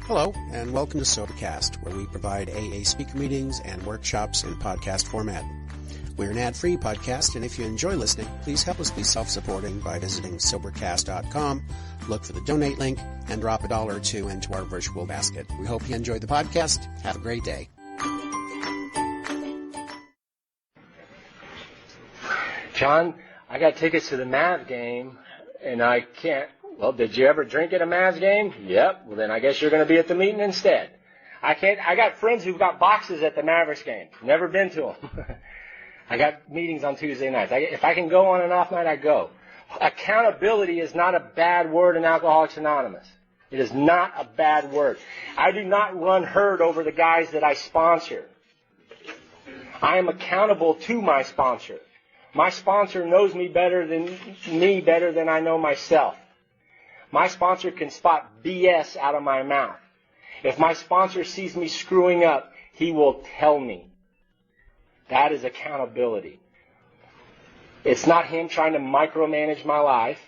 Hello, and welcome to Sobercast, where we provide AA speaker meetings and workshops in podcast format. We're an ad-free podcast, and if you enjoy listening, please help us be self-supporting by visiting Sobercast.com, look for the donate link, and drop $1 or $2 into our virtual basket. We hope you enjoyed the podcast. Have a great day. John, I got tickets to the Mavs game, and I can't. Well, did you ever drink at a Mavs game? Yep. Well, then I guess you're going to be at the meeting instead. I got friends who've got boxes at the Mavericks game. Never been to them. I got meetings on Tuesday nights. If I can go on an off night, I go. Accountability is not a bad word in Alcoholics Anonymous. It is not a bad word. I do not run herd over the guys that I sponsor. I am accountable to my sponsor. My sponsor knows me better than I know myself. My sponsor can spot BS out of my mouth. If my sponsor sees me screwing up, he will tell me. That is accountability. It's not him trying to micromanage my life,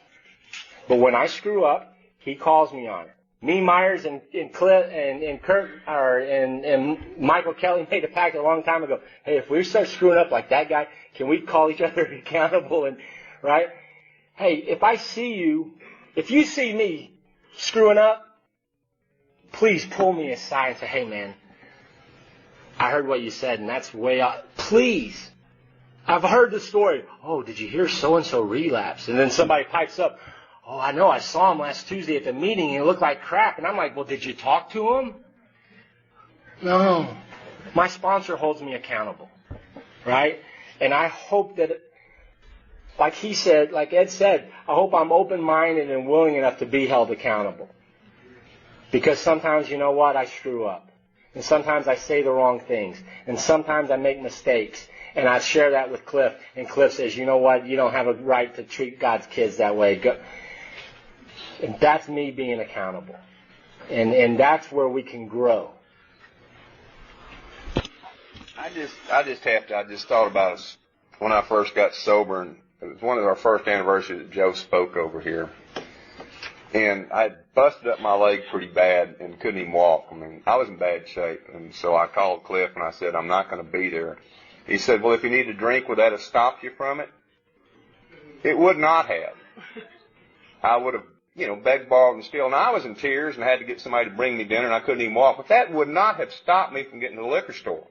but when I screw up, he calls me on it. Me, Myers, and Cliff and Kurt and Michael Kelly made a pact a long time ago. Hey, if we start screwing up like that guy, can we call each other accountable? And right? Hey, if you see me screwing up, please pull me aside and say, hey man, I heard what you said and that's way out. Please. I've heard the story. Oh, did you hear so-and-so relapse? And then somebody pipes up, oh, I know, I saw him last Tuesday at the meeting and he looked like crap. And I'm like, well, did you talk to him? No. My sponsor holds me accountable. Right? And I hope that, like he said, like Ed said, I hope I'm open-minded and willing enough to be held accountable. Because sometimes, you know what, I screw up. And sometimes I say the wrong things. And sometimes I make mistakes. And I share that with Cliff. And Cliff says, you know what, you don't have a right to treat God's kids that way. And that's me being accountable. And that's where we can grow. I just thought about us when I first got sober, and it was one of our first anniversaries that Joe spoke over here. And I busted up my leg pretty bad and couldn't even walk. I mean, I was in bad shape. And so I called Cliff and I said, I'm not going to be there. He said, well, if you need a drink, would that have stopped you from it? It would not have. I would have, begged, borrowed, and steal. And I was in tears and had to get somebody to bring me dinner and I couldn't even walk. But that would not have stopped me from getting to the liquor store.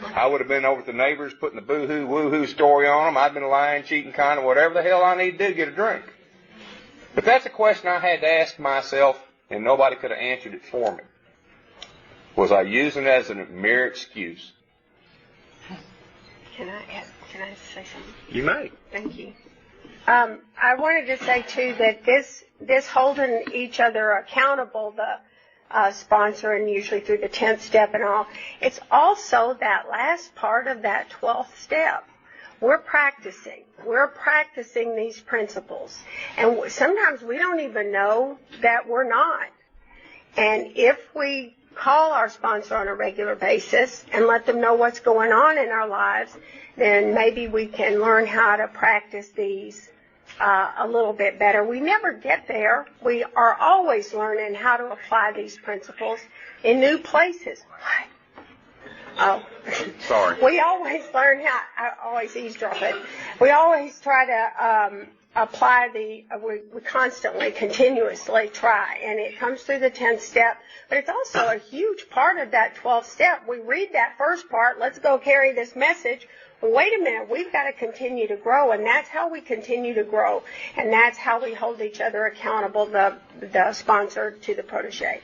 I would have been over at the neighbors putting the boo-hoo, woo-hoo story on them. I'd been lying, cheating, kind of whatever the hell I need to do to get a drink. But that's a question I had to ask myself, and nobody could have answered it for me. Was I using it as a mere excuse? Can I say something? You may. Thank you. I wanted to say, too, that this holding each other accountable, the sponsor, and usually through the 10th step and all, it's also that last part of that 12th step. We're practicing these principles. And sometimes we don't even know that we're not. And if we call our sponsor on a regular basis and let them know what's going on in our lives, then maybe we can learn how to practice these a little bit better. We never get there. We are always learning how to apply these principles in new places. Oh, sorry. We always learn how. I always eavesdrop it. We always try to apply we constantly, continuously try, and it comes through the 10th step. But it's also a huge part of that 12th step. We read that first part. Let's go carry this message. Well, wait a minute. We've got to continue to grow, and that's how we continue to grow, and that's how we hold each other accountable. The sponsor to the protege.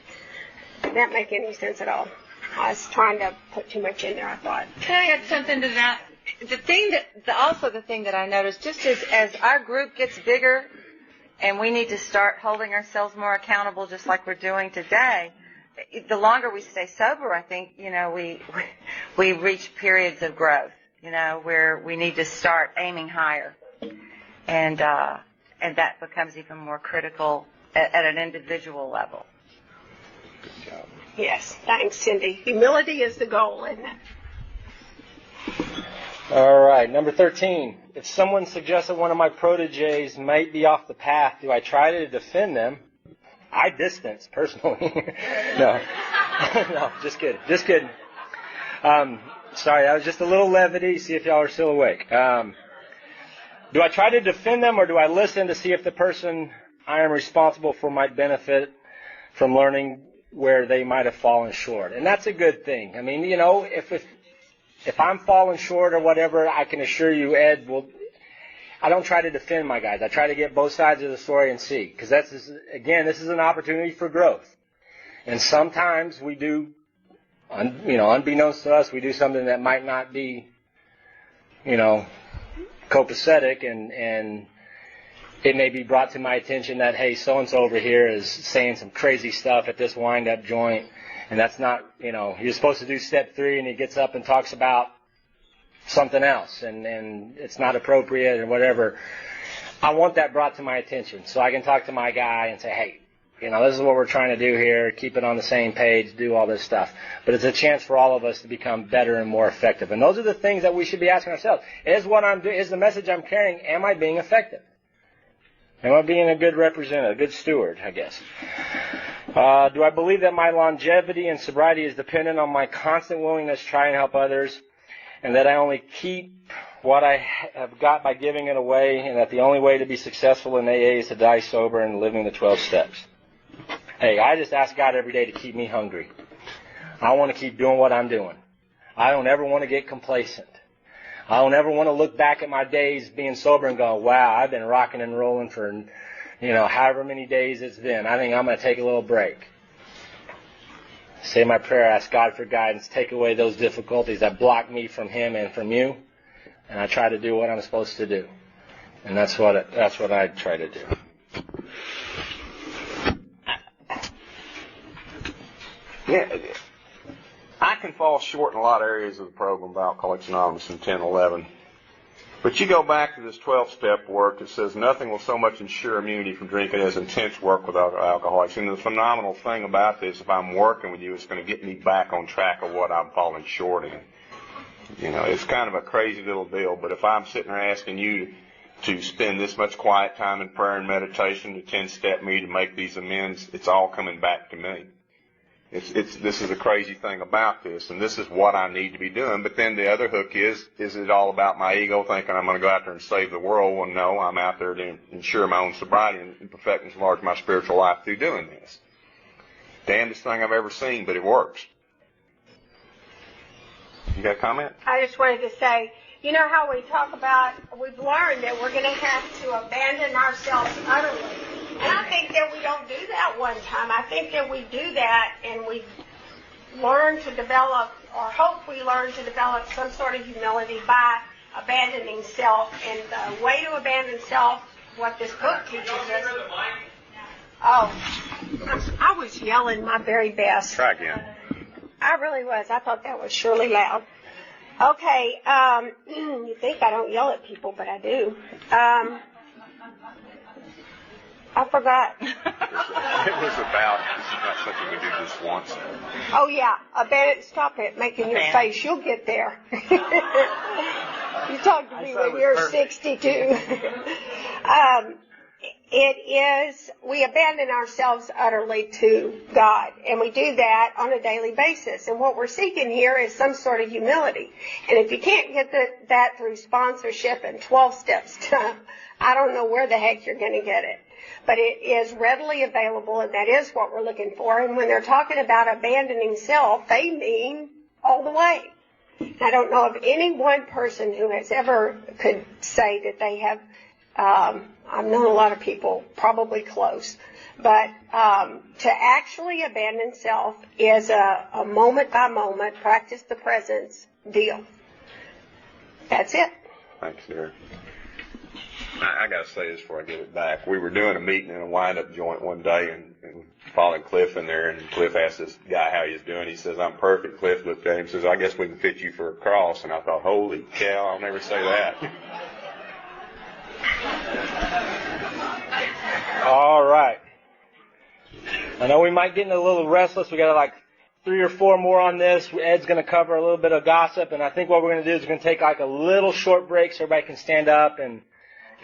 Did that make any sense at all? I was trying to put too much in there, I thought. Can I add something to that? The thing that I noticed, just as our group gets bigger and we need to start holding ourselves more accountable just like we're doing today, the longer we stay sober, I think, we reach periods of growth, where we need to start aiming higher. And that becomes even more critical at an individual level. Good job. Yes, thanks, Cindy. Humility is the goal, isn't it? All right, number 13. If someone suggests that one of my proteges might be off the path, do I try to defend them? I distance personally. No, no, just kidding. Just kidding. Sorry, that was just a little levity. See if y'all are still awake. Do I try to defend them, or do I listen to see if the person I am responsible for might benefit from learning where they might have fallen short? And that's a good thing. I mean, if I'm falling short or whatever, I can assure you, Ed, I don't try to defend my guys. I try to get both sides of the story and see. Because this is an opportunity for growth. And sometimes we do, unbeknownst to us, we do something that might not be, copacetic, and it may be brought to my attention that, hey, so-and-so over here is saying some crazy stuff at this wind-up joint, and that's not, you're supposed to do step 3, and he gets up and talks about something else, and it's not appropriate or whatever. I want that brought to my attention so I can talk to my guy and say, hey, this is what we're trying to do here, keep it on the same page, do all this stuff. But it's a chance for all of us to become better and more effective. And those are the things that we should be asking ourselves. Is the message I'm carrying, am I being effective? Am I being a good representative, a good steward, I guess? Do I believe that my longevity and sobriety is dependent on my constant willingness to try and help others, and that I only keep what I have got by giving it away, and that the only way to be successful in AA is to die sober and living the 12 steps? Hey, I just ask God every day to keep me hungry. I want to keep doing what I'm doing. I don't ever want to get complacent. I don't ever want to look back at my days being sober and go, wow, I've been rocking and rolling for, however many days it's been. I think I'm going to take a little break. Say my prayer, ask God for guidance, take away those difficulties that block me from Him and from you, and I try to do what I'm supposed to do. And that's what I try to do. Yeah, I can fall short in a lot of areas of the program of Alcoholics Anonymous in 10, 11. But you go back to this 12-step work, it says nothing will so much ensure immunity from drinking as intense work with alcoholics. And the phenomenal thing about this, if I'm working with you, it's going to get me back on track of what I'm falling short in. It's kind of a crazy little deal, but if I'm sitting there asking you to spend this much quiet time in prayer and meditation to 10-step me to make these amends, it's all coming back to me. This is the crazy thing about this, and this is what I need to be doing. But then the other hook is it all about my ego thinking I'm going to go out there and save the world? Well, no, I'm out there to ensure my own sobriety and perfect and enlarge my spiritual life through doing this. Damnedest thing I've ever seen, but it works. You got a comment? I just wanted to say, how we talk about, we've learned that we're going to have to abandon ourselves utterly. And I think that we don't do that one time. I think that we do that and we learn to develop, or hope we learn to develop some sort of humility by abandoning self. And the way to abandon self, what this book teaches us. Oh, I was yelling my very best. Try again. I really was. I thought that was surely loud. Okay, you think I don't yell at people, but I do. I forgot. It was about, this is not something we do just once. Oh, yeah. Stop it making your face. You'll get there. You talk to me when you're 62. We abandon ourselves utterly to God, and we do that on a daily basis. And what we're seeking here is some sort of humility. And if you can't get that through sponsorship and 12-step stuff, I don't know where the heck you're going to get it. But it is readily available, and that is what we're looking for. And when they're talking about abandoning self, they mean all the way. I don't know of any one person who has ever could say that they have. I've known a lot of people, probably close. But to actually abandon self is a moment-by-moment, practice the presence deal. That's it. Thanks, dear. I got to say this before I get it back. We were doing a meeting in a wind-up joint one day, and following Cliff in there, and Cliff asked this guy how he's doing. He says, I'm perfect. Cliff looked at him and says, I guess we can fit you for a cross. And I thought, holy cow, I'll never say that. All right. I know we might get a little restless. We got like 3 or 4 more on this. Ed's going to cover a little bit of gossip, and I think what we're going to do is we're going to take like a little short break so everybody can stand up and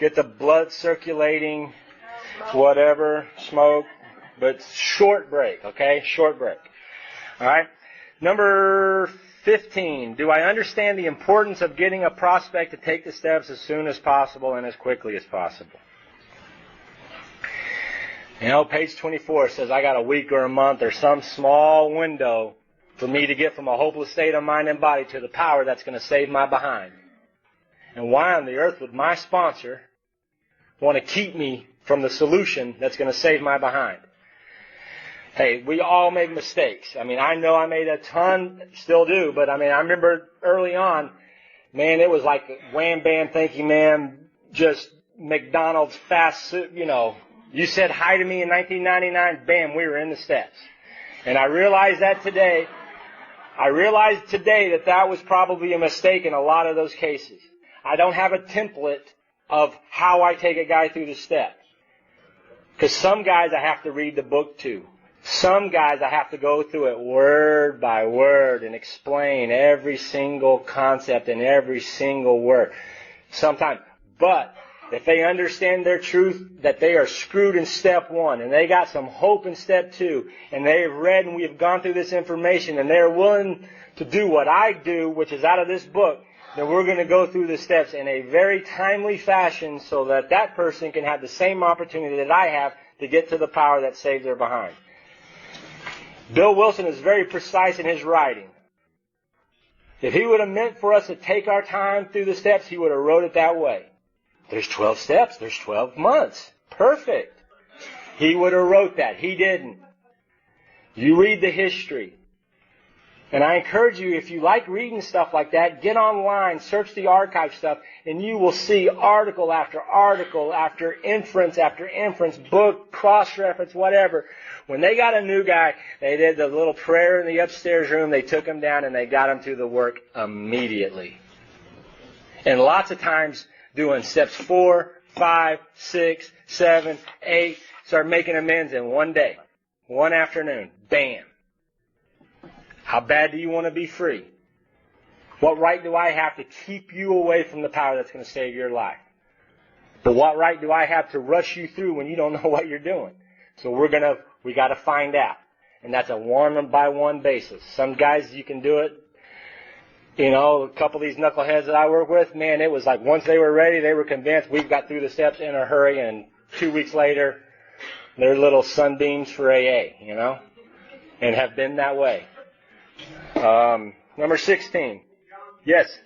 get the blood circulating, whatever, smoke, but short break, okay? Short break. All right? Number 15, do I understand the importance of getting a prospect to take the steps as soon as possible and as quickly as possible? You know, page 24 says I got a week or a month or some small window for me to get from a hopeless state of mind and body to the power that's going to save my behind. And why on the earth would my sponsor want to keep me from the solution that's going to save my behind? Hey, we all make mistakes. I mean, I know I made a ton, still do, but I mean, I remember early on, man, it was like wham, bam, thank you, ma'am, just McDonald's fast, you know, you said hi to me in 1999, bam, we were in the steps. And I realized that today. I realized today that that was probably a mistake in a lot of those cases. I don't have a template of how I take a guy through the steps. Because some guys I have to read the book to. Some guys I have to go through it word by word and explain every single concept and every single word. Sometimes. But if they understand their truth, that they are screwed in step 1 and they got some hope in step 2 and they've read and we've gone through this information and they're willing to do what I do, which is out of this book, then we're going to go through the steps in a very timely fashion so that that person can have the same opportunity that I have to get to the power that saves their behind. Bill Wilson is very precise in his writing. If he would have meant for us to take our time through the steps, he would have wrote it that way. There's 12 steps. There's 12 months. Perfect. He would have wrote that. He didn't. You read the history. And I encourage you, if you like reading stuff like that, get online, search the archive stuff, and you will see article after inference, book, cross-reference, whatever. When they got a new guy, they did the little prayer in the upstairs room, they took him down, and they got him through the work immediately. And lots of times, doing steps 4, 5, 6, 7, 8, start making amends in one day, one afternoon. Bam. How bad do you want to be free? What right do I have to keep you away from the power that's going to save your life? But what right do I have to rush you through when you don't know what you're doing? So we got to find out. And that's a one-by-one basis. Some guys, you can do it. You know, a couple of these knuckleheads that I work with, man, it was like once they were ready, they were convinced, we've got through the steps in a hurry, and 2 weeks later, they're little sunbeams for AA, you know, and have been that way. Number 16. Yes.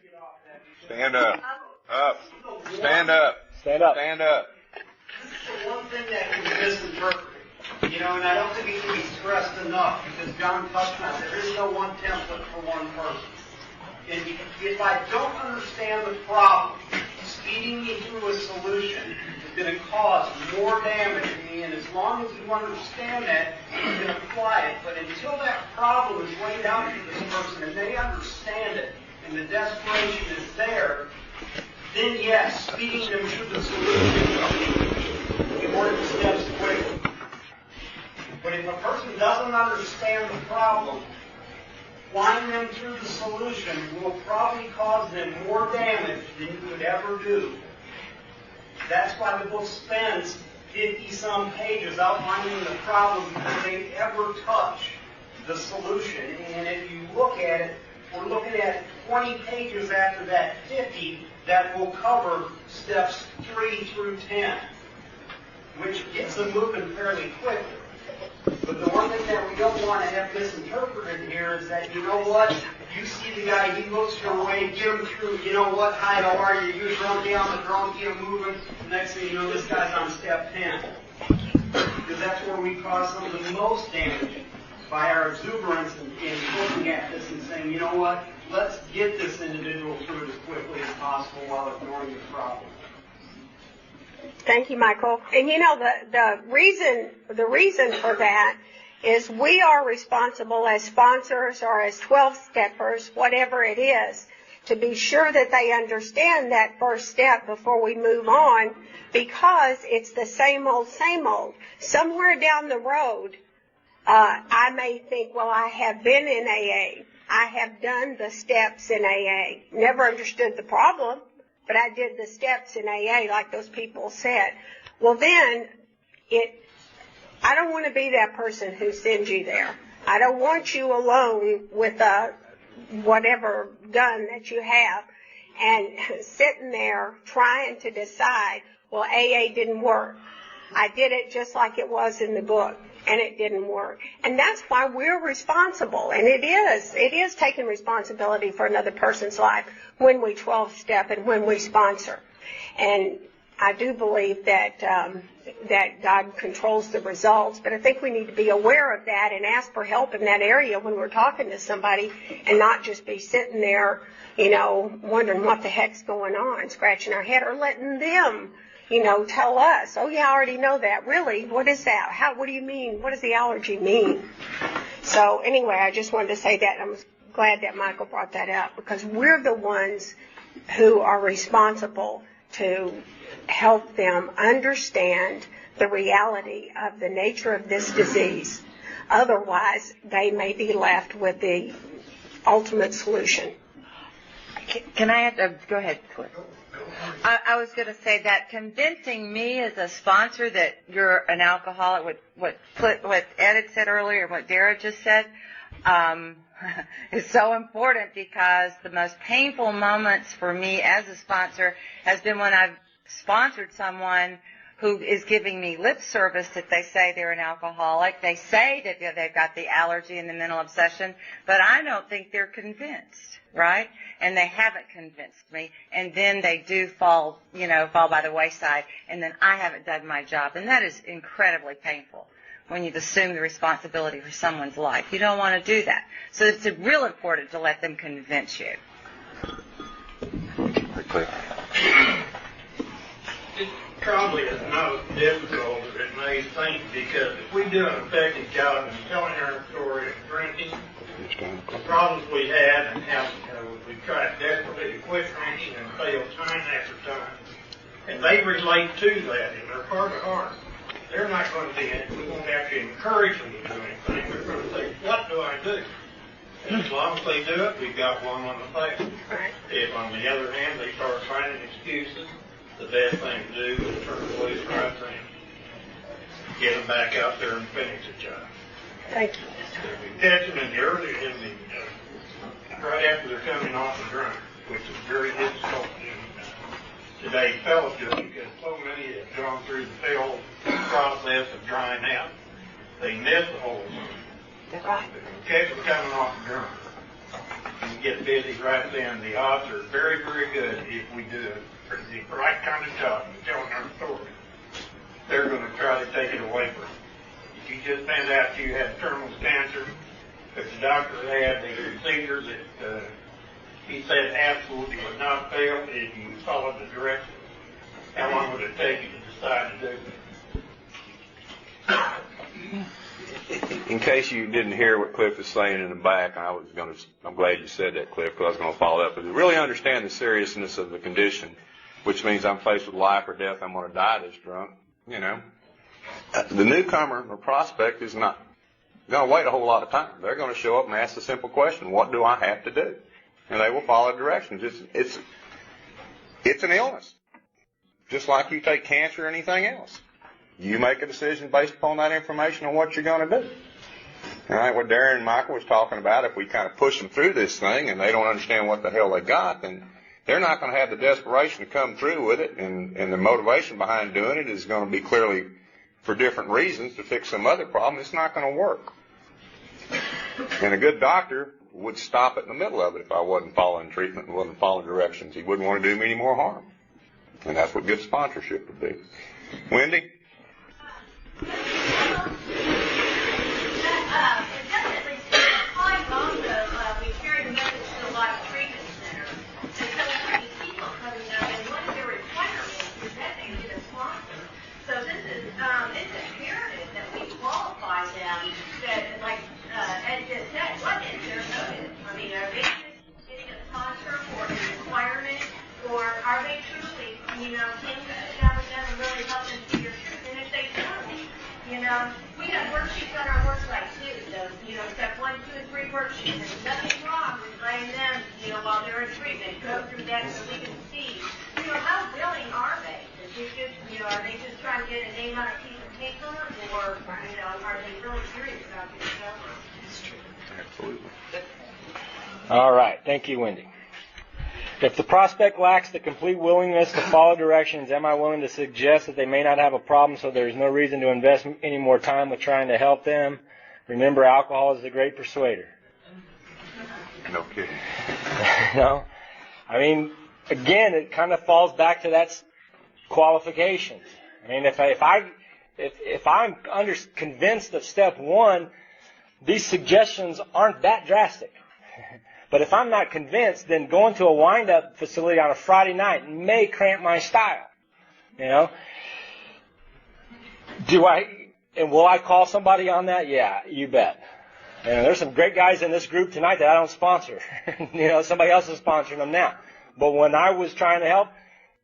Stand up. Up. Stand up. Stand up. Stand up. This is the one thing that can be misinterpreted. You know, and I don't think it can be stressed enough because John touched on it. There is no one template for one person. And if I don't understand the problem, speeding me through a solution is going to cause more damage to me. And as long as you understand that, you can apply it. But until that problem is laid out to this person and they understand it and the desperation is there, then yes, speeding them through the solution can work the steps quickly. But if a person doesn't understand the problem, flying them through the solution will probably cause them more damage than you could ever do. That's why the book spends 50-some pages outlining the problem before they ever touch the solution. And if you look at it, we're looking at 20 pages after that 50 that will cover steps 3 through 10, which gets them moving fairly quickly. But the one thing that we don't want to have misinterpreted here is that, you know what, you see the guy, he looks your way, get him through, you know what, hi, how are you, you drone down the drone, get him moving, next thing you know, this guy's on step 10. Because that's where we cause some of the most damage by our exuberance in looking at this and saying, you know what, let's get this individual through it as quickly as possible while ignoring the problem. Thank you, Michael. And you know, the reason for that is we are responsible as sponsors or as 12-steppers, whatever it is, to be sure that they understand that first step before we move on, because it's the same old, same old. Somewhere down the road, I may think, well, I have been in AA. I have done the steps in AA. Never understood the problem, but I did the steps in AA like those people said. Well, then I don't want to be that person who sends you there. I don't want you alone with whatever gun that you have and sitting there trying to decide, well, AA didn't work. I did it just like it was in the book, and it didn't work. And that's why we're responsible, and it is taking responsibility for another person's life when we 12-step and when we sponsor. And I do believe that that God controls the results, but I think we need to be aware of that and ask for help in that area when we're talking to somebody, and not just be sitting there, wondering what the heck's going on, scratching our head, or letting them, tell us, oh yeah, I already know that. Really? What is that? What do you mean? What does the allergy mean? So anyway, I just wanted to say that. I'm glad that Michael brought that up, because we're the ones who are responsible to help them understand the reality of the nature of this disease. Otherwise, they may be left with the ultimate solution. Can I go ahead, Cliff? I was going to say that convincing me as a sponsor that you're an alcoholic, what Ed had said earlier, what Dara just said, is so important, because the most painful moments for me as a sponsor has been when I've sponsored someone who is giving me lip service that they say they're an alcoholic. They say that they've got the allergy and the mental obsession, but I don't think they're convinced, right? And they haven't convinced me, and then they do fall by the wayside, and then I haven't done my job, and that is incredibly painful when you've assumed the responsibility for someone's life. You don't want to do that. So it's real important to let them convince you. Clear. It probably is not as difficult as it may seem, because if we do an effective job in telling our story of drinking, the problems we had and how we tried desperately to quit drinking and failed time after time, and they relate to that in their heart of hearts, they're not going to be, we won't have to encourage them to do anything. We're going to say, what do I do? And as long as they do it, we've got one on the table. If, on the other hand, they start finding excuses, the best thing to do is turn the loose right thing. Get them back out there and finish the job. Thank you. If we catch them in the early, right after they're coming off the drunk, which is very difficult in today's fellowship, because so many have gone through the whole process of drying out. They miss the whole thing. Right. If we catch them coming off the drunk and get busy right then, the odds are very, very good if we do the right kind of job in telling our story. They're going to try to take it away from you. If you just found out you had terminal cancer, if the doctor had the procedure that he said absolutely would not fail if you followed the directions, how long would it take you to decide to do that? In case you didn't hear what Cliff was saying in the back, I'm glad you said that, Cliff, because I was going to follow up. But to really understand the seriousness of the condition, which means I'm faced with life or death, I'm going to die this drunk, the newcomer or prospect is not going to wait a whole lot of time. They're going to show up and ask the simple question, what do I have to do? And they will follow directions. It's an illness, just like you take cancer or anything else. You make a decision based upon that information on what you're going to do. All right, what Darren and Michael was talking about, if we kind of push them through this thing and they don't understand what the hell they got, then they're not going to have the desperation to come through with it, and the motivation behind doing it is going to be clearly for different reasons to fix some other problem. It's not going to work. And a good doctor would stop it in the middle of it if I wasn't following treatment and wasn't following directions. He wouldn't want to do me any more harm. And that's what good sponsorship would be. Wendy? We have worksheets on our worksite too, so, step 1, 2, and 3 worksheets. There's nothing wrong with letting them, while they're in treatment, go through that so we can see, how willing are they? Is it just, are they just trying to get a name on a piece of newcomer, or, are they really serious about getting sober? Absolutely. All right. Thank you, Wendy. If the prospect lacks the complete willingness to follow directions, am I willing to suggest that they may not have a problem, so there's no reason to invest any more time with trying to help them? Remember, alcohol is the great persuader. No kidding. No? I mean, again, it kind of falls back to that qualifications. I mean, if I'm convinced of step one, these suggestions aren't that drastic. But if I'm not convinced, then going to a wind-up facility on a Friday night may cramp my style. You know? Will I call somebody on that? Yeah, you bet. And there's some great guys in this group tonight that I don't sponsor. Somebody else is sponsoring them now. But when I was trying to help,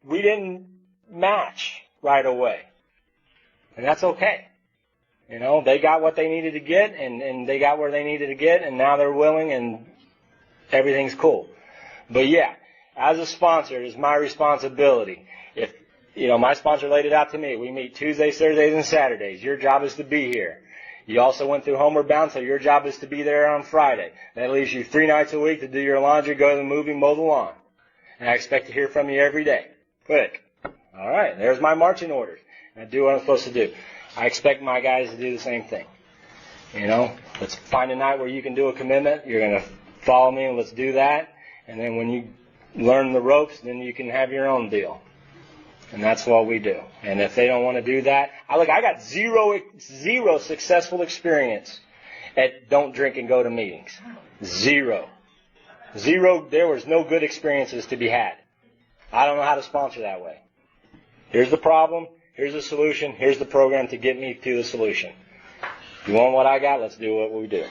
we didn't match right away. And that's okay. They got what they needed to get, and they got where they needed to get, and now they're willing, and everything's cool. But yeah, as a sponsor, it is my responsibility. If, my sponsor laid it out to me, we meet Tuesdays, Thursdays, and Saturdays. Your job is to be here. You also went through Homeward Bound, so your job is to be there on Friday. That leaves you 3 nights a week to do your laundry, go to the movie, mow the lawn. And I expect to hear from you every day. Quick. All right, there's my marching orders. I do what I'm supposed to do. I expect my guys to do the same thing. Let's find a night where you can do a commitment. You're going to follow me, and let's do that. And then when you learn the ropes, then you can have your own deal. And that's what we do. And if they don't want to do that, I got zero successful experience at don't drink and go to meetings. Zero. There was no good experiences to be had. I don't know how to sponsor that way. Here's the problem. Here's the solution. Here's the program to get me to the solution. You want what I got? Let's do what we do.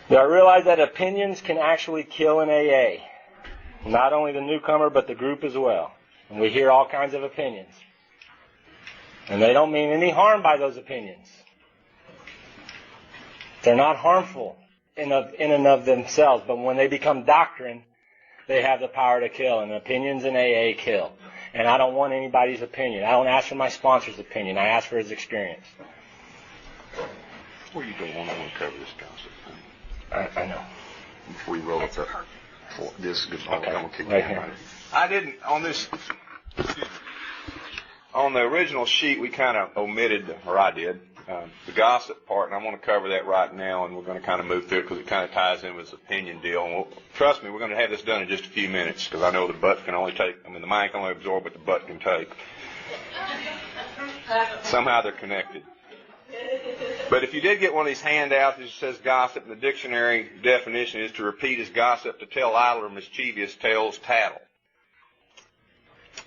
Now, I realize that opinions can actually kill an AA. Not only the newcomer, but the group as well. And we hear all kinds of opinions. And they don't mean any harm by those opinions. They're not harmful in and of themselves, but when they become doctrine, they have the power to kill. And opinions in AA kill. And I don't want anybody's opinion. I don't ask for my sponsor's opinion. I ask for his experience. Well, you don't want to cover this concept. I know. Before we roll up that. This is good. Okay. I'm going to kick Right you here. out. I didn't, on the original sheet, we kind of omitted, or I did, the gossip part, and I want to cover that right now, and we're going to kind of move through it because it kind of ties in with this opinion deal. And trust me, we're going to have this done in just a few minutes because I know the butt can only take, the mind can only absorb what the butt can take. Somehow they're connected. But if you did get one of these handouts that says gossip, and the dictionary definition is to repeat as gossip, to tell idle or mischievous tales, tattle.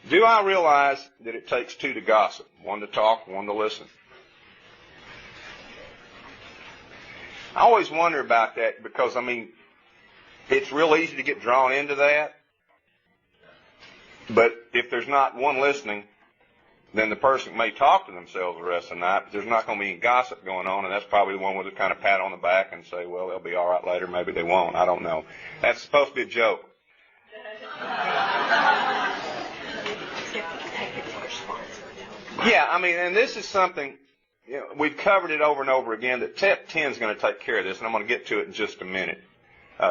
Do I realize that it takes 2 to gossip? 1 to talk, 1 to listen. I always wonder about that because, it's real easy to get drawn into that. But if there's not one listening, then the person may talk to themselves the rest of the night, but there's not going to be any gossip going on, and that's probably the one with a kind of pat on the back and say, well, they'll be all right later, maybe they won't, I don't know. That's supposed to be a joke. Yeah, and this is something, we've covered it over and over again, that Step 10 is going to take care of this, and I'm going to get to it in just a minute.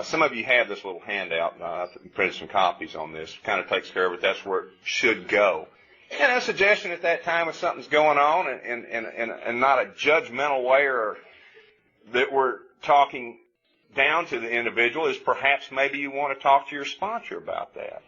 Some of you have this little handout, I printed some copies on this, it kind of takes care of it, that's where it should go. And a suggestion at that time if something's going on and not a judgmental way or that we're talking down to the individual is perhaps maybe you want to talk to your sponsor about that.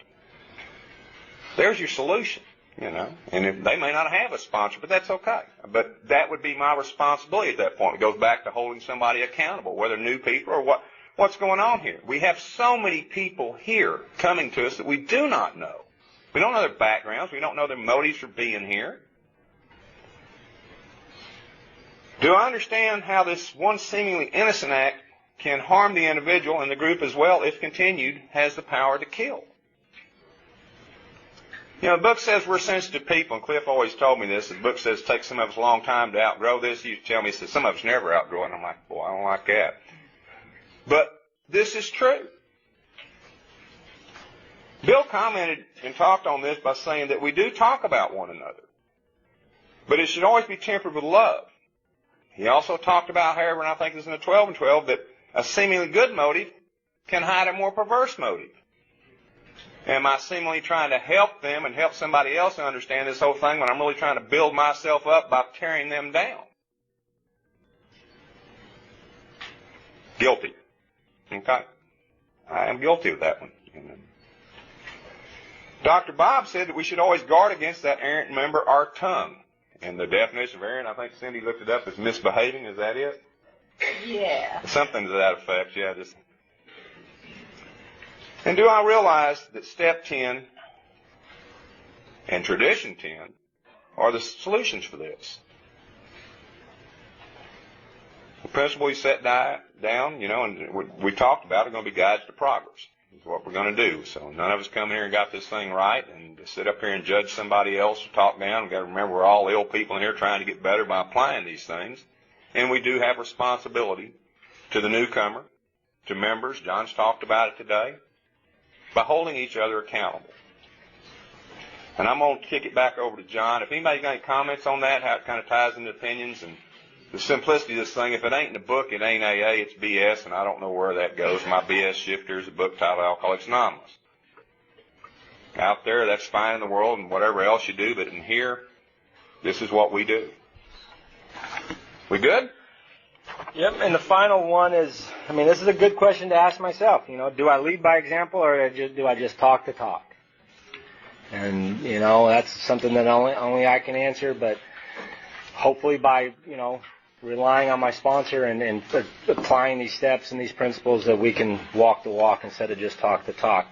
There's your solution, and if they may not have a sponsor, but that's okay. But that would be my responsibility at that point. It goes back to holding somebody accountable, whether new people or what's going on here. We have so many people here coming to us that we do not know. We don't know their backgrounds. We don't know their motives for being here. Do I understand how this one seemingly innocent act can harm the individual and the group as well, if continued, has the power to kill? The book says we're sensitive people, and Cliff always told me this. The book says it takes some of us a long time to outgrow this. He used to tell me, he said, some of us never outgrow it. And I'm like, boy, I don't like that. But this is true. Bill commented and talked on this by saying that we do talk about one another. But it should always be tempered with love. He also talked about, however, and I think it's in the 12 and 12, that a seemingly good motive can hide a more perverse motive. Am I seemingly trying to help them and help somebody else understand this whole thing when I'm really trying to build myself up by tearing them down? Guilty. Okay? I am guilty of that one. Dr. Bob said that we should always guard against that errant member, our tongue. And the definition of errant, I think Cindy looked it up, is misbehaving. Is that it? Yeah. Something to that effect, yeah. And do I realize that step 10 and tradition 10 are the solutions for this? The principle we set down, and we talked about are going to be guides to progress. Is what we're going to do. So none of us come here and got this thing right, and to sit up here and judge somebody else or talk down. We've got to remember we're all ill people in here trying to get better by applying these things. And we do have responsibility to the newcomer, to members. John's talked about it today. By holding each other accountable. And I'm going to kick it back over to John. If anybody's got any comments on that, how it kind of ties into opinions and the simplicity of this thing, if it ain't in the book, it ain't AA, it's BS, and I don't know where that goes. My BS shifter is a book titled Alcoholics Anonymous. Out there, that's fine in the world and whatever else you do, but in here, this is what we do. We good? Yep, and the final one is, this is a good question to ask myself. Do I lead by example or do I just talk the talk? And, that's something that only I can answer, but hopefully by, relying on my sponsor and applying these steps and these principles that we can walk the walk instead of just talk the talk.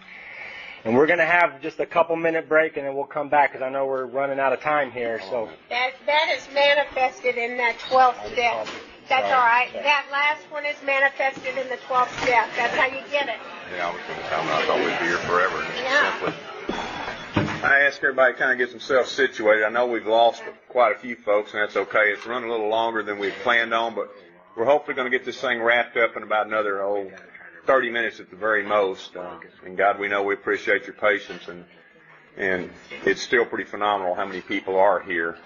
And we're going to have just a couple-minute break, and then we'll come back because I know we're running out of time here. So that is manifested in that 12th step. That's all right. That last one is manifested in the 12th step. That's how you get it. Yeah, I was going to tell them I thought we'd be here forever. Yeah. I ask everybody to kind of get themselves situated. I know we've lost quite a few folks, and that's okay. It's running a little longer than we planned on, but we're hopefully going to get this thing wrapped up in about another 30 minutes at the very most. And God, we know we appreciate your patience, and it's still pretty phenomenal how many people are here.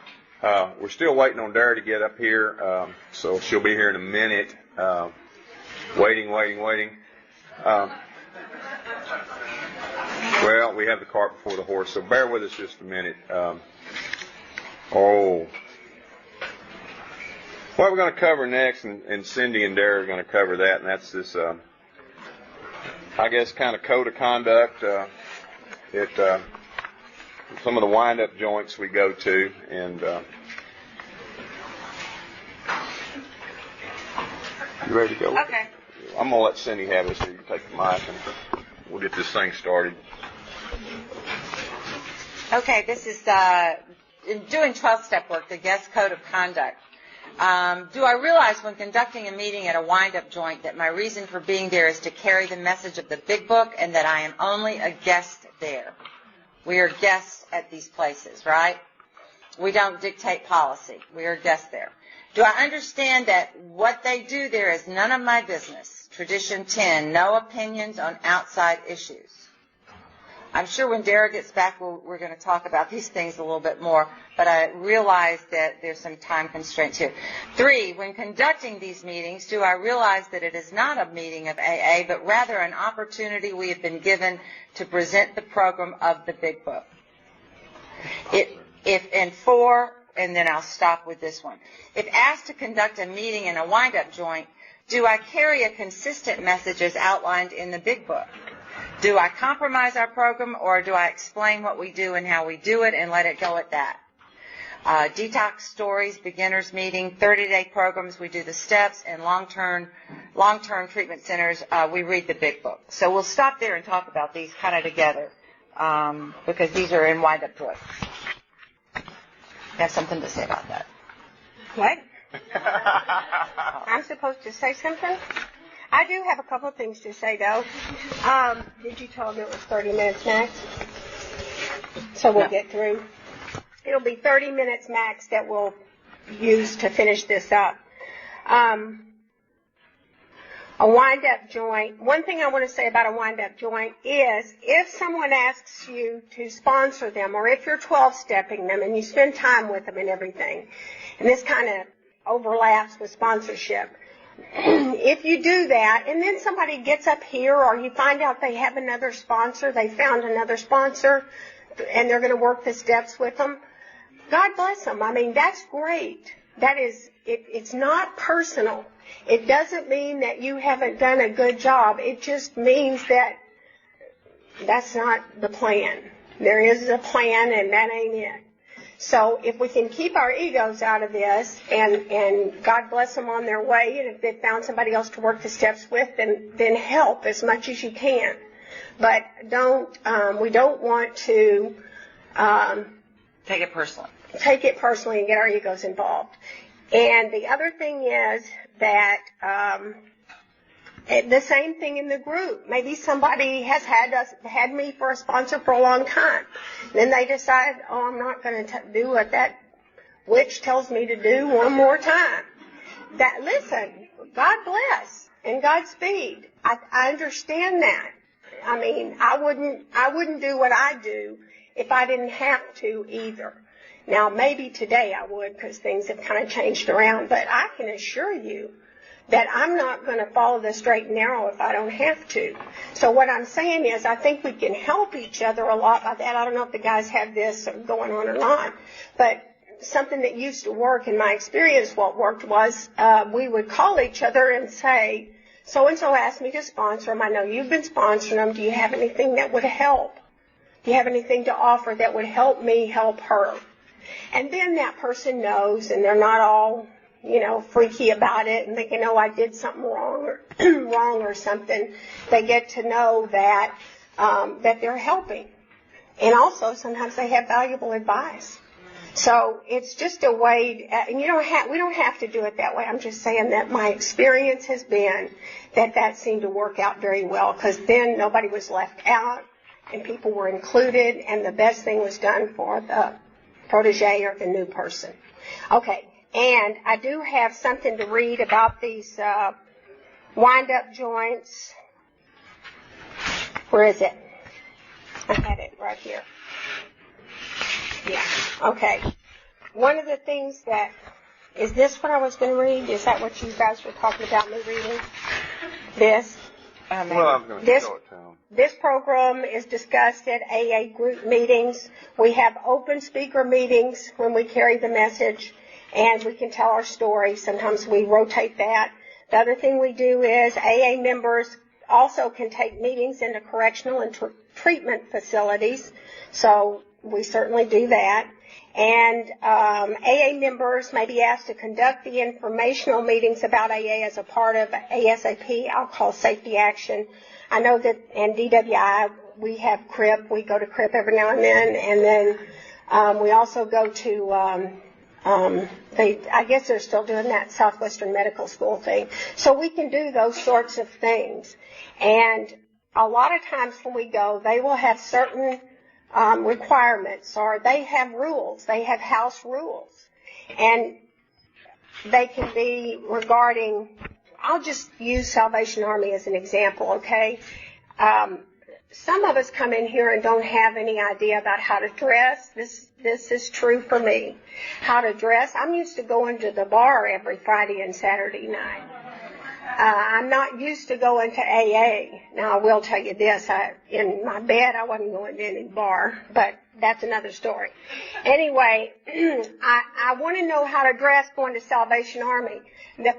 We're still waiting on Dara to get up here, so she'll be here in a minute. Waiting. Well, we have the cart before the horse, so bear with us just a minute. What we're going to cover next, and Cindy and Dara are going to cover that, and that's this, I guess, kind of code of conduct. Some of the wind-up joints we go to, and you ready to go? Okay. I'm going to let Cindy have this so you can take the mic, and we'll get this thing started. Okay, this is doing 12-step work, the guest code of conduct. Do I realize when conducting a meeting at a wind-up joint that my reason for being there is to carry the message of the big book and that I am only a guest there? We are guests at these places, right? We don't dictate policy. We are guests there. Do I understand that what they do there is none of my business? Tradition 10, no opinions on outside issues. I'm sure when Dara gets back, we're going to talk about these things a little bit more, but I realize that there's some time constraints here. 3, when conducting these meetings, do I realize that it is not a meeting of AA, but rather an opportunity we have been given to present the program of the Big Book? And 4, and then I'll stop with this one. If asked to conduct a meeting in a wind-up joint, do I carry a consistent message as outlined in the Big Book? Do I compromise our program, or do I explain what we do and how we do it and let it go at that? Detox stories, beginners meeting, 30-day programs, we do the steps, and long-term treatment centers, we read the Big Book. So we'll stop there and talk about these kind of together because these are in wind-up joints. You have something to say about that? What? I'm supposed to say something? I do have a couple of things to say, though. Did you tell them it was 30 minutes max? So we'll get through. It'll be 30 minutes max that we'll use to finish this up. A wind-up joint, one thing I want to say about a wind-up joint is if someone asks you to sponsor them, or if you're 12-stepping them and you spend time with them and everything, and this kind of overlaps with sponsorship, if you do that and then somebody gets up here or you find out they have another sponsor, they found another sponsor, and they're going to work the steps with them, God bless them. I mean, that's great. That is, it's not personal. It doesn't mean that you haven't done a good job. It just means that that's not the plan. There is a plan, and that ain't it. So if we can keep our egos out of this, and God bless them on their way, and if they found somebody else to work the steps with, then help as much as you can. But we don't want to Take it personally. Take it personally and get our egos involved. And the other thing is that the same thing in the group. Maybe somebody has had me for a sponsor for a long time. Then they decide, I'm not going to do what that witch tells me to do one more time. Listen, God bless and Godspeed. I understand that. I mean, I wouldn't do what I do if I didn't have to either. Now, maybe today I would because things have kind of changed around, but I can assure you that I'm not going to follow the straight and narrow if I don't have to. So what I'm saying is I think we can help each other a lot by that. I don't know if the guys have this going on or not, but something that used to work in my experience, what worked was we would call each other and say, so-and-so asked me to sponsor them. I know you've been sponsoring them. Do you have anything that would help? Do you have anything to offer that would help me help her? And then that person knows, and they're not all, freaky about it and thinking, I did something wrong or something. They get to know that that they're helping. And also, sometimes they have valuable advice. So it's just a way, and we don't have to do it that way. I'm just saying that my experience has been that seemed to work out very well, because then nobody was left out and people were included, and the best thing was done for the protege or the new person. Okay, and I do have something to read about these wind-up joints. Where is it? I had it right here. Yeah, okay. One of the things is this what I was going to read? Is that what you guys were talking about me reading? This? Well, I was going to show it to them. This program is discussed at AA group meetings. We have open speaker meetings when we carry the message, and we can tell our story. Sometimes we rotate that. The other thing we do is AA members also can take meetings into correctional and treatment facilities, so we certainly do that. And AA members may be asked to conduct the informational meetings about AA as a part of ASAP. I'll call Safety Action. I know that in DWI we have CRIP. We go to CRIP every now and then. And then we also go to, I guess they're still doing that Southwestern Medical School thing. So we can do those sorts of things. And a lot of times when we go, they will have certain requirements, or they have rules. They have house rules. And they can be regarding, I'll just use Salvation Army as an example, okay? Some of us come in here and don't have any idea about how to dress. This is true for me. How to dress. I'm used to going to the bar every Friday and Saturday night. I'm not used to going to AA. Now, I will tell you this. In my bed, I wasn't going to any bar, but that's another story. Anyway, I want to know how to dress going to Salvation Army.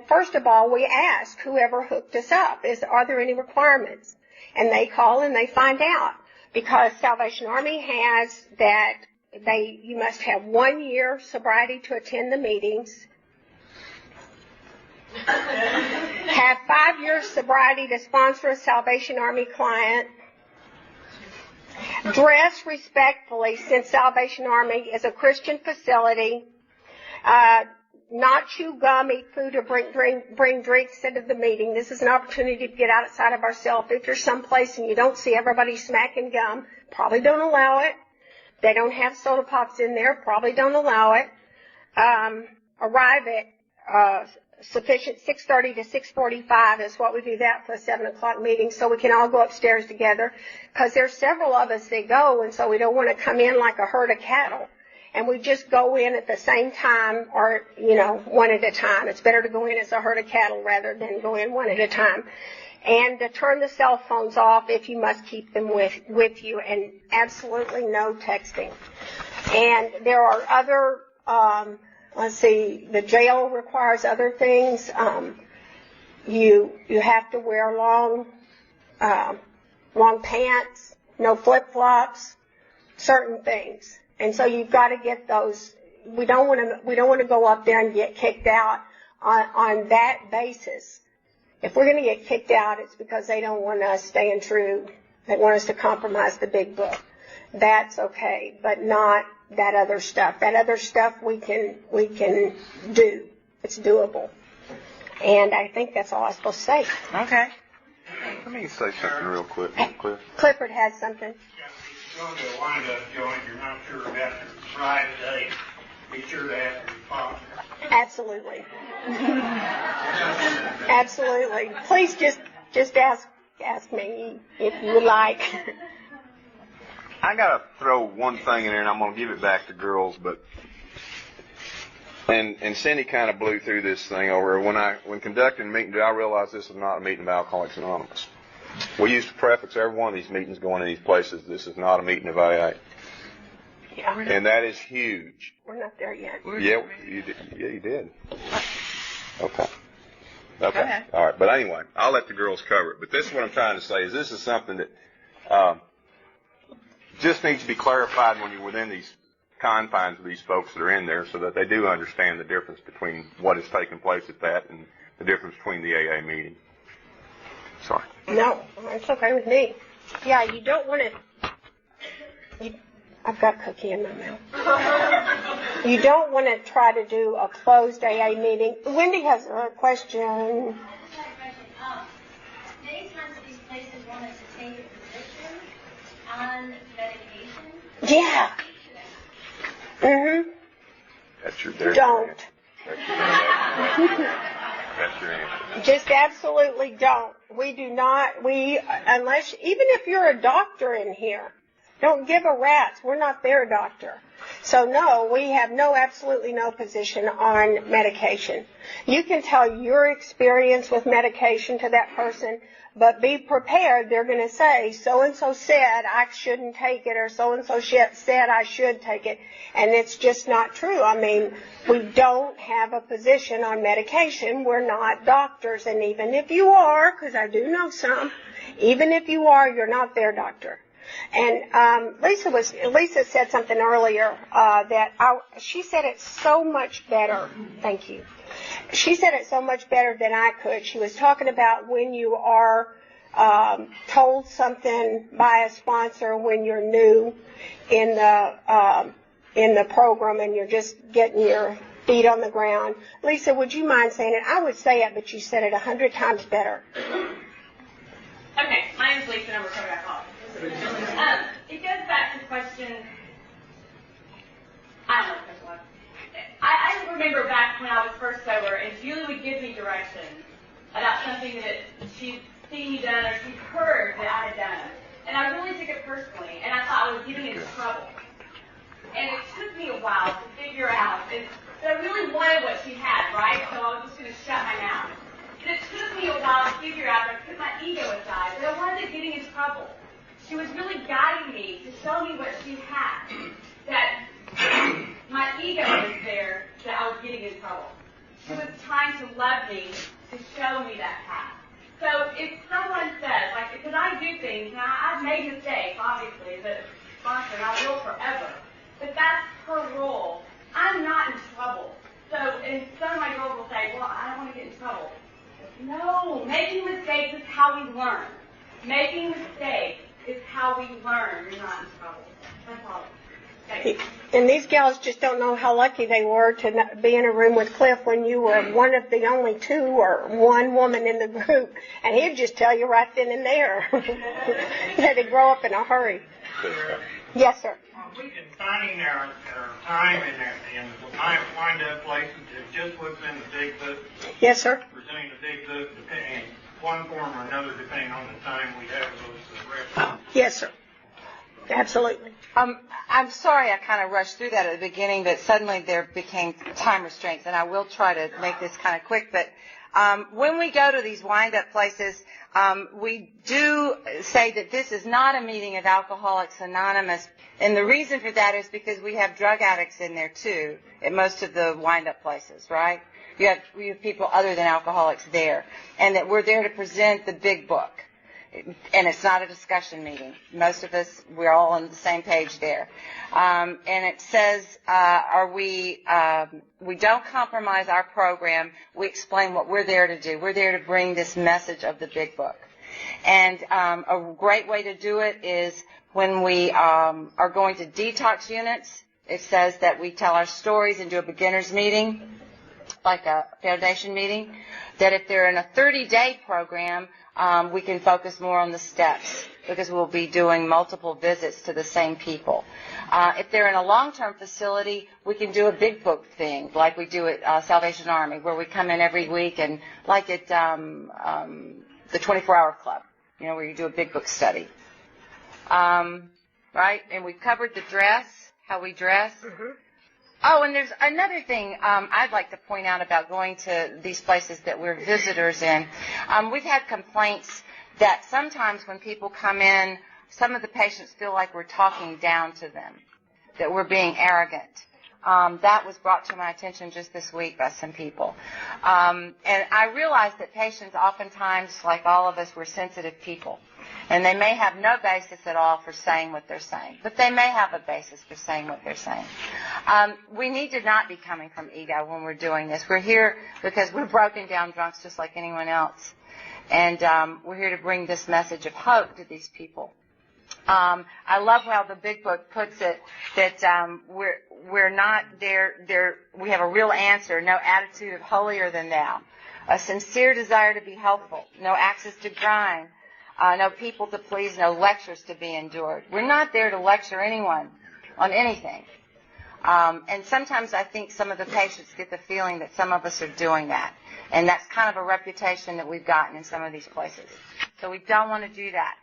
First of all, we ask whoever hooked us up, are there any requirements? And they call and they find out, because Salvation Army has that you must have 1 year sobriety to attend the meetings, have 5 years sobriety to sponsor a Salvation Army client, dress respectfully since Salvation Army is a Christian facility, not chew gum, eat food, or bring drinks into the meeting. This is an opportunity to get outside of ourselves. If you're someplace and you don't see everybody smacking gum, probably don't allow it. They don't have soda pops in there, probably don't allow it. Arrive at sufficient. 6:30 to 6:45 is what we do that for a 7 o'clock meeting, so we can all go upstairs together, because there's several of us that go, and so we don't want to come in like a herd of cattle. And we just go in at the same time, or, one at a time. It's better to go in as a herd of cattle rather than go in one at a time. And to turn the cell phones off if you must keep them with you, and absolutely no texting. And there are other, the jail requires other things. You have to wear long pants, no flip-flops, certain things. And so you've got to get those. We don't want to go up there and get kicked out on that basis. If we're going to get kicked out, it's because they don't want us staying true. They want us to compromise the big book. That's okay, but not that other stuff. That other stuff we can do. It's doable. And I think that's all I'm supposed to say. Okay. Let me say something real quick, Cliff. Clifford has something. Going to wind up, Joe, if you're not sure after Friday, be sure to ask your father. Absolutely. Absolutely. Please just ask me if you would like. I gotta throw one thing in there, and I'm gonna give it back to girls, but and Cindy kind of blew through this thing over when conducting a meeting. I realized this is not a meeting of Alcoholics Anonymous. We used to prefix every one of these meetings going to these places. This is not a meeting of AA. Yeah. And that is huge. We're not there yet. Yeah, you did. Okay. Okay. All right. But anyway, I'll let the girls cover it. But this is what I'm trying to say is this is something that just needs to be clarified when you're within these confines of these folks that are in there, so that they do understand the difference between what is taking place at that and the difference between the AA meeting. Sorry. No, it's okay with me. Yeah, you don't want to. I've got cookie in my mouth. You don't want to try to do a closed AA meeting. Wendy has a question. Many times these places want us to take a position on medication. Yeah. That's your. Don't. That's your answer. Just absolutely don't. We do not. Unless, even if you're a doctor in here, don't give a rat's. We're not their doctor. So no, we have absolutely no position on medication. You can tell your experience with medication to that person, but be prepared. They're going to say, so-and-so said I shouldn't take it, or so-and-so said I should take it. And it's just not true. I mean, we don't have a position on medication. We're not doctors. And even if you are, because I do know some, even if you are, you're not their doctor. And Lisa said something earlier she said it so much better. Thank you. She said it so much better than I could. She was talking about when you are told something by a sponsor when you're new in the program and you're just getting your feet on the ground. Lisa, would you mind saying it? I would say it, but you said it 100 times better. Okay, my name is Lisa, and I'm a recovered alcoholic. It goes back to the question. I don't know what the question was. I remember back when I was first sober, and Julie would give me direction about something that she'd seen me done or she'd heard that I had done. And I really took it personally, and I thought I was getting into trouble. And it took me a while to figure out that I really wanted what she had, right? So I was just going to shut my mouth. And it took me a while to figure out that I put my ego aside, that I wanted to get in trouble. She was really guiding me to show me what she had, that my ego was there, that I was getting in trouble. She was trying to love me, to show me that path. So if someone says, because I do things, and I've made mistakes, obviously, as a sponsor, and I will forever, but that's her role. I'm not in trouble. So, and some of my girls will say, well, I don't want to get in trouble. No, making mistakes is how we learn. Making mistakes is how we learn. You're not in trouble. That's all. Okay. And these gals just don't know how lucky they were to be in a room with Cliff when you were one of the only two or one woman in the group. And he'd just tell you right then and there. You had to grow up in a hurry. Yes, sir. In finding our time and the wind-up places, it just puts in the big book, Yes, sir. presenting the big book, depending one form or another, depending on the time we have those references. Yes, sir. Absolutely. I'm sorry I kind of rushed through that at the beginning, but suddenly there became time restraints, and I will try to make this kind of quick. But when we go to these wind-up places, we do say that this is not a meeting of Alcoholics Anonymous, and the reason for that is because we have drug addicts in there too at most of the wind-up places, right? We have people other than alcoholics there, and that we're there to present the big book. And it's not a discussion meeting. Most of us, we're all on the same page there. And it says, we don't compromise our program. We explain what we're there to do. We're there to bring this message of the big book. And a great way to do it is when we are going to detox units. It says that we tell our stories and do a beginner's meeting, like a foundation meeting, that if they're in a 30-day program, we can focus more on the steps because we'll be doing multiple visits to the same people. If they're in a long-term facility, we can do a big book thing like we do at Salvation Army, where we come in every week, and like at the 24-Hour Club, where you do a big book study. Right? And we've covered the dress, how we dress. Mm-hmm. Oh, and there's another thing I'd like to point out about going to these places that we're visitors in. We've had complaints that sometimes when people come in, some of the patients feel like we're talking down to them, that we're being arrogant. That was brought to my attention just this week by some people. And I realize that patients oftentimes, like all of us, we're sensitive people. And they may have no basis at all for saying what they're saying. But they may have a basis for saying what they're saying. We need to not be coming from ego when we're doing this. We're here because we're broken down drunks just like anyone else. And we're here to bring this message of hope to these people. I love how the big book puts it, that we're not there. We have a real answer, no attitude of holier than thou. A sincere desire to be helpful, no access to grind. No people to please, no lectures to be endured. We're not there to lecture anyone on anything. And sometimes I think some of the patients get the feeling that some of us are doing that. And that's kind of a reputation that we've gotten in some of these places. So we don't want to do that.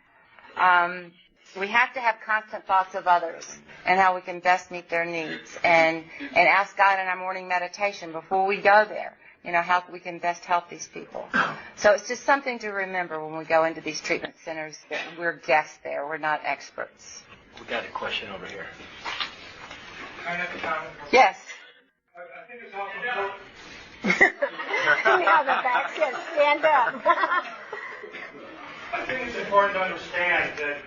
We have to have constant thoughts of others and how we can best meet their needs. And ask God in our morning meditation before we go there, how we can best help these people. So it's just something to remember when we go into these treatment centers that we're guests there. We're not experts. We got a question over here. I have a comment. Yes. I think it's also important. Now the back says stand up. I think it's important to understand that,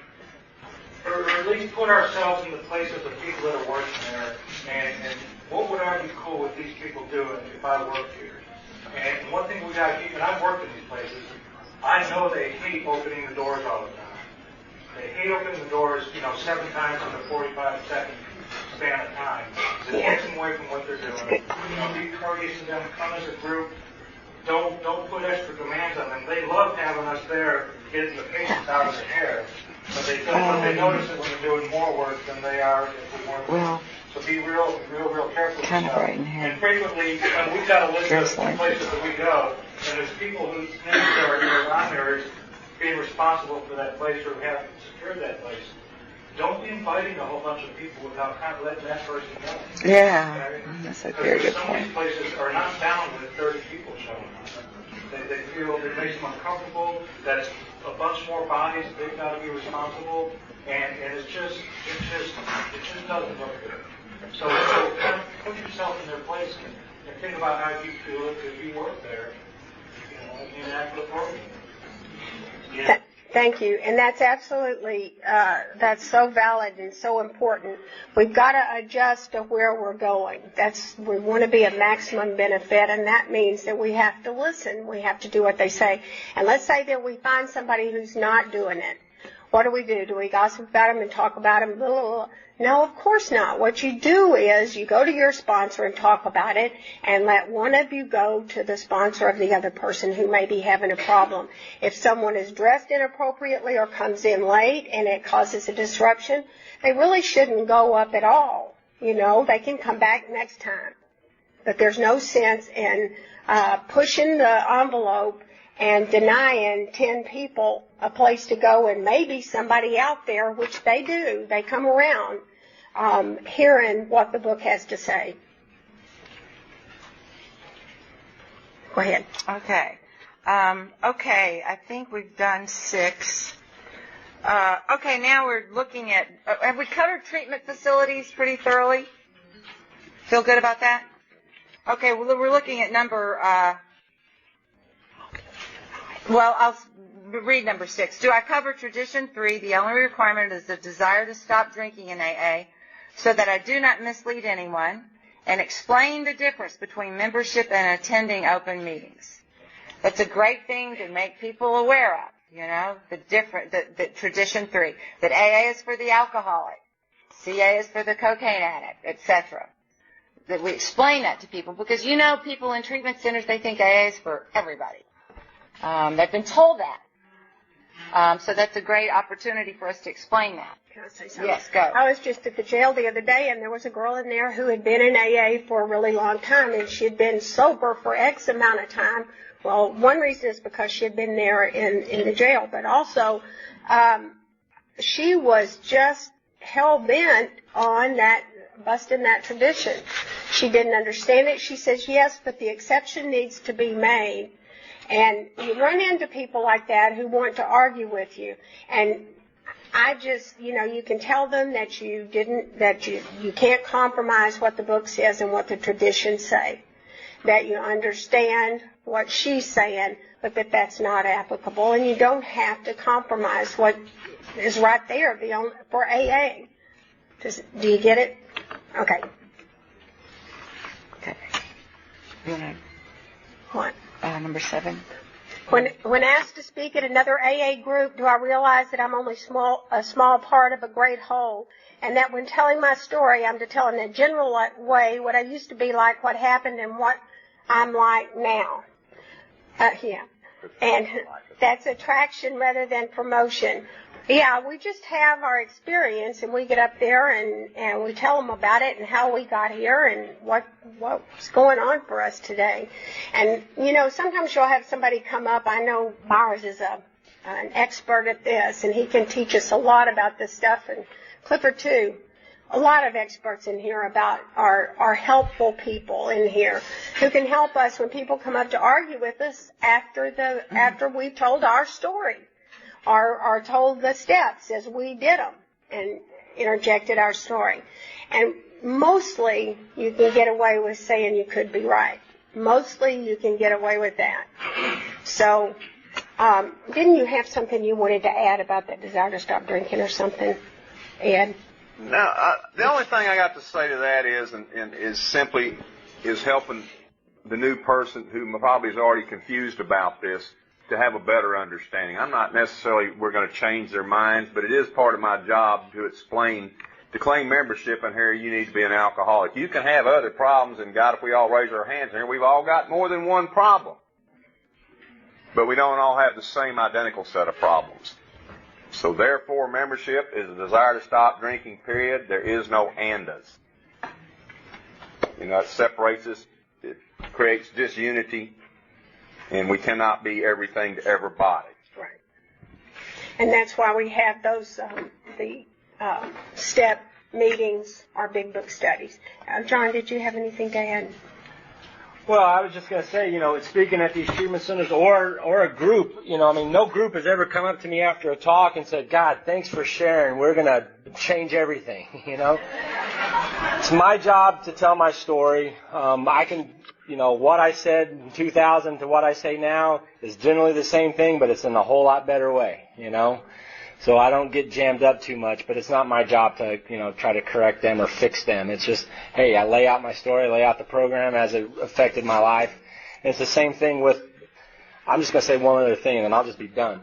or at least put ourselves in the place of the people that are working there, and what would I be cool with these people doing if I worked here? And one thing we got to keep, and I've worked in these places, I know they hate opening the doors all the time. They hate opening the doors, 7 times in a 45-second span of time. It takes them away from what they're doing. Be courteous to them, come as a group. Don't put extra demands on them. They love having us there, getting the patients out of the hair. But they notice that when they're doing more work than they are if we weren't. Well, so be real careful. Kind of right in here. And frequently, we've got a list of places that we go, and there's people whose names are on there as being responsible for that place or have secured that place. Don't be inviting a whole bunch of people without kind of letting that person know. Yeah, okay? that's a very good Some point. of these places are not bound with 30 people showing up. They feel it makes them uncomfortable, that it's a bunch more bodies, they've got to be responsible, and it just doesn't look good. So kind of put yourself in their place and think about how you feel if you work there, and act appropriately. Yeah. Thank you. And that's absolutely, that's so valid and so important. We've got to adjust to where we're going. We want to be a maximum benefit, and that means that we have to listen. We have to do what they say. And let's say that we find somebody who's not doing it. what do? Do we gossip about them and talk about them? Blah, blah, blah. No, of course not. What you do is you go to your sponsor and talk about it, and let one of you go to the sponsor of the other person who may be having a problem. If someone is dressed inappropriately or comes in late and it causes a disruption, they really shouldn't go up at all. You know, they can come back next time. But there's no sense in pushing the envelope and denying 10 people a place to go, and maybe somebody out there, which they do, they come around, hearing what the book has to say. Go ahead. Okay. I think we've done 6. Okay, now we're looking at, have we covered treatment facilities pretty thoroughly? Feel good about that? Okay, well, we're looking at number, I'll read number 6. Do I cover tradition 3? The only requirement is the desire to stop drinking in AA so that I do not mislead anyone, and explain the difference between membership and attending open meetings. That's a great thing to make people aware of, you know, the tradition 3. That AA is for the alcoholic, CA is for the cocaine addict, etc. That we explain that to people, because you know people in treatment centers, they think AA is for everybody. They've been told that. So that's a great opportunity for us to explain that. Can I say something? Yes, go. I was just at the jail the other day, and there was a girl in there who had been in AA for a really long time, and she had been sober for X amount of time. Well, one reason is because she had been there in the jail, but also she was just hell-bent on that, busting that tradition. She didn't understand it. She says, yes, but the exception needs to be made. And you run into people like that who want to argue with you. And I just, you know, you can tell them that you can't compromise what the book says and what the traditions say. That you understand what she's saying, but that's not applicable. And you don't have to compromise what is right there for AA. Do you get it? Okay. Okay. What? Number 7. When asked to speak at another AA group, do I realize that I'm only a small part of a great whole, and that when telling my story, I'm to tell in a general way what I used to be like, what happened, and what I'm like now. Yeah. And that's attraction rather than promotion. Yeah, we just have our experience, and we get up there and we tell them about it and how we got here and what's going on for us today. And, you know, sometimes you'll have somebody come up. I know Myers is an expert at this, and he can teach us a lot about this stuff, and Clifford too. A lot of experts in here about our helpful people in here who can help us when people come up to argue with us after we've told our story. Are told the steps as we did them and interjected our story. And mostly you can get away with saying you could be right. Mostly you can get away with that. So didn't you have something you wanted to add about that desire to stop drinking or something, Ed? No, the only thing I got to say to that is simply helping the new person who probably is already confused about this to have a better understanding. I'm not necessarily we're going to change their minds, but it is part of my job to explain, to claim membership in here, you need to be an alcoholic. You can have other problems, and God, if we all raise our hands here, we've all got more than one problem. But we don't all have the same identical set of problems. So therefore, membership is a desire to stop drinking, period. There is no andas. You know, it separates us. It creates disunity. And we cannot be everything to everybody. Right. And that's why we have those, step meetings, our big book studies. John, did you have anything to add? Well, I was just going to say, you know, speaking at these treatment centers or a group, you know, I mean, no group has ever come up to me after a talk and said, God, thanks for sharing. We're going to change everything, you know. It's my job to tell my story. I can, you know, what I said in 2000 to what I say now is generally the same thing, but it's in a whole lot better way, you know. So I don't get jammed up too much, but it's not my job to, you know, try to correct them or fix them. It's just, hey, I lay out my story, lay out the program as it affected my life. And it's the same thing with, I'm just going to say one other thing and then I'll just be done.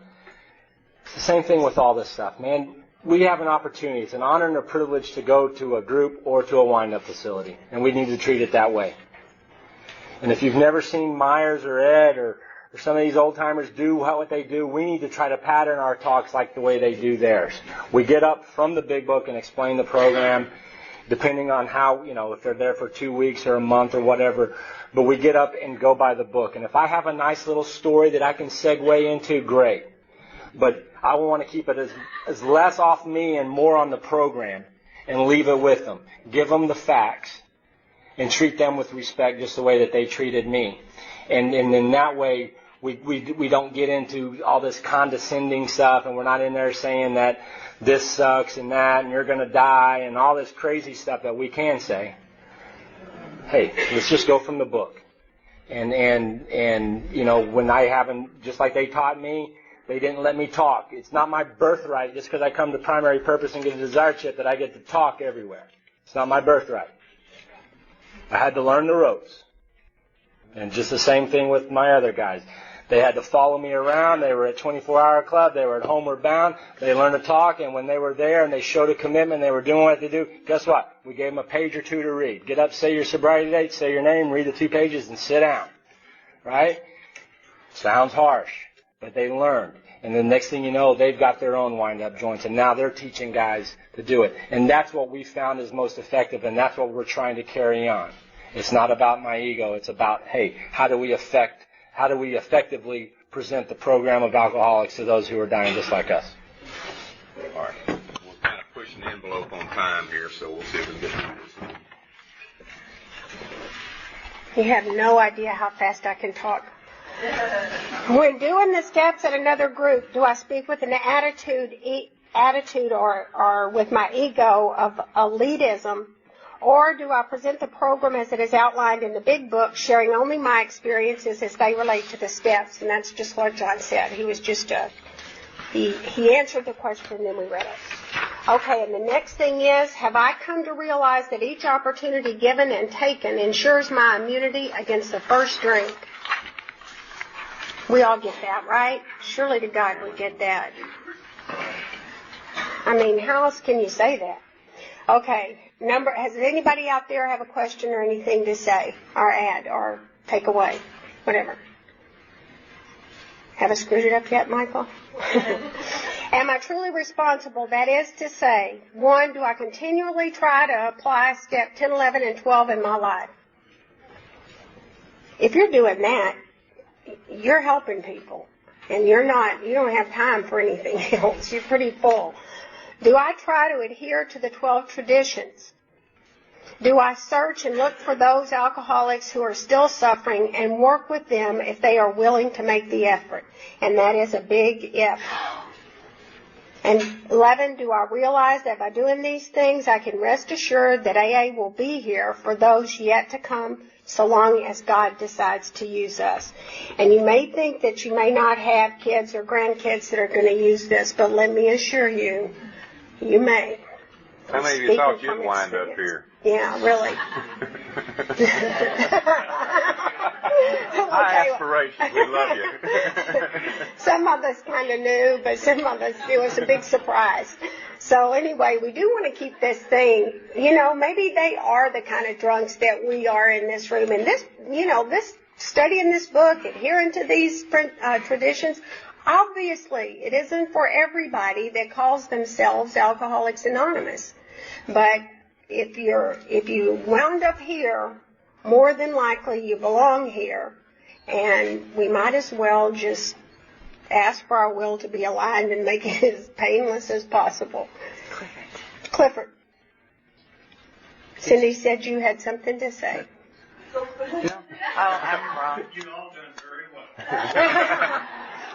It's the same thing with all this stuff, man. We have an opportunity. It's an honor and a privilege to go to a group or to a wind-up facility, and we need to treat it that way. And if you've never seen Myers or Ed or some of these old-timers do what they do, we need to try to pattern our talks like the way they do theirs. We get up from the big book and explain the program, depending on how, if they're there for 2 weeks or a month or whatever. But we get up and go by the book. And if I have a nice little story that I can segue into, great. But I want to keep it as less off me and more on the program and leave it with them. Give them the facts and treat them with respect just the way that they treated me. And in that way, we don't get into all this condescending stuff, and we're not in there saying that this sucks and that and you're going to die and all this crazy stuff that we can say. Hey, let's just go from the book. And when I haven't, just like they taught me, they didn't let me talk. It's not my birthright just because I come to Primary Purpose and get a desire chip that I get to talk everywhere. It's not my birthright. I had to learn the ropes. And just the same thing with my other guys. They had to follow me around. They were at 24-Hour Club. They were at Homeward Bound. They learned to talk. And when they were there and they showed a commitment, they were doing what they do, guess what? We gave them a page or two to read. Get up, say your sobriety date, say your name, read the 2 pages, and sit down. Right? Sounds harsh. But they learned. And the next thing you know, they've got their own wind-up joints. And now they're teaching guys to do it. And that's what we found is most effective. And that's what we're trying to carry on. It's not about my ego. It's about, hey, how do we effectively present the program of alcoholics to those who are dying just like us? All right. We're kind of pushing the envelope on time here, so we'll see if we can get through this. You have no idea how fast I can talk. When doing the steps at another group, do I speak with an attitude or with my ego of elitism, or do I present the program as it is outlined in the big book, sharing only my experiences as they relate to the steps? And that's just what John said. He was just he answered the question and then we read it. Okay, and the next thing is, have I come to realize that each opportunity given and taken ensures my immunity against the first drink? We all get that, right? Surely to God we get that. I mean, how else can you say that? Okay, has anybody out there have a question or anything to say or add or take away? Whatever. Have I screwed it up yet, Michael? Am I truly responsible? That is to say, 1, do I continually try to apply step 10, 11, and 12 in my life? If you're doing that, you're helping people. And you don't have time for anything else. You're pretty full. Do I try to adhere to the 12 traditions? Do I search and look for those alcoholics who are still suffering and work with them if they are willing to make the effort? And that is a big if. And 11, do I realize that by doing these things, I can rest assured that AA will be here for those yet to come, so long as God decides to use us. And you may think that you may not have kids or grandkids that are going to use this, but let me assure you, you may. How many of you thought you'd wind up here? Yeah, really. High aspirations. We love you. Some of us kind of knew, but some of us, it was a big surprise. So anyway, we do want to keep this thing, maybe they are the kind of drunks that we are in this room. And this, this studying this book, adhering to these traditions, obviously it isn't for everybody that calls themselves Alcoholics Anonymous. But if you wound up here, more than likely you belong here. And we might as well just ask for our will to be aligned and make it as painless as possible. Clifford. Cindy said you had something to say. Oh, I'm wrong. You all done very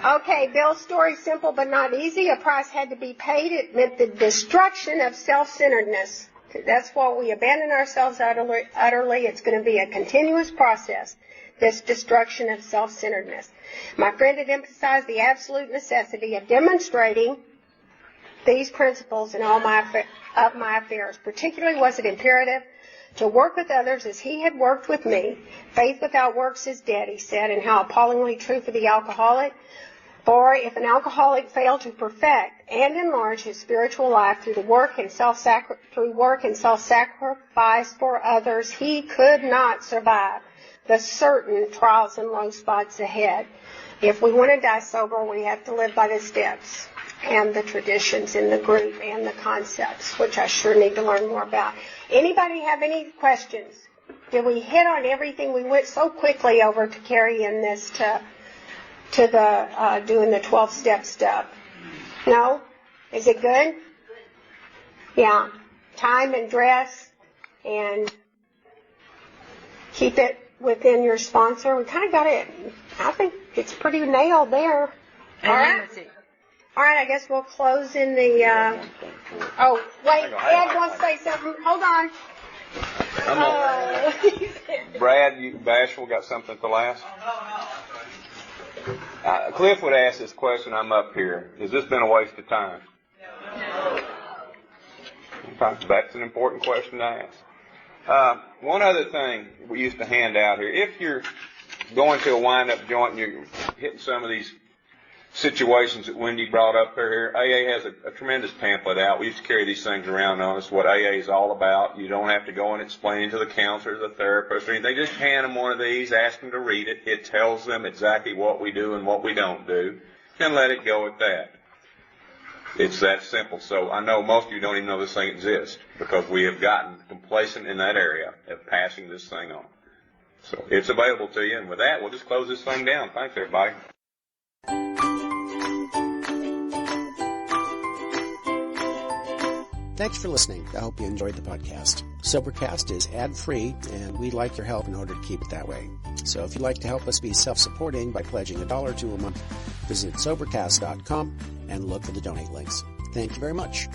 well. Okay, Bill's story, simple but not easy. A price had to be paid. It meant the destruction of self-centeredness. That's why we abandon ourselves utterly. It's going to be a continuous process, this destruction of self-centeredness. My friend had emphasized the absolute necessity of demonstrating these principles in all my affairs. Particularly was it imperative to work with others as he had worked with me. Faith without works is dead, he said, and how appallingly true for the alcoholic. For if an alcoholic failed to perfect and enlarge his spiritual life through work and self-sacrifice for others, he could not survive the certain trials and low spots ahead. If we want to die sober, we have to live by the steps and the traditions in the group and the concepts, which I sure need to learn more about. Anybody have any questions? Did we hit on everything? We went so quickly over to carrying this to the doing the 12-step stuff. No? Is it good? Yeah. Time and dress and keep it within your sponsor. We kind of got it. I think it's pretty nailed there. All right. All right, I guess we'll close in the, oh, wait, Ed wants to say something. Hold on. Brad, Bashful got something at the last? Cliff would ask this question, I'm up here. Has this been a waste of time? No. That's an important question to ask. One other thing we used to hand out here, if you're going to a wind-up joint and you're hitting some of these situations that Wendy brought up here, AA has a tremendous pamphlet out. We used to carry these things around on us, what AA is all about. You don't have to go and explain to the counselors, the therapists, or anything. They just hand them one of these, ask them to read it. It tells them exactly what we do and what we don't do, and let it go at that. It's that simple. So I know most of you don't even know this thing exists because we have gotten complacent in that area of passing this thing on. So it's available to you, and with that, we'll just close this thing down. Thanks, everybody. Thanks for listening. I hope you enjoyed the podcast. Sobercast is ad-free, and we'd like your help in order to keep it that way. So if you'd like to help us be self-supporting by pledging $1 or $2 a month, visit Sobercast.com and look for the donate links. Thank you very much.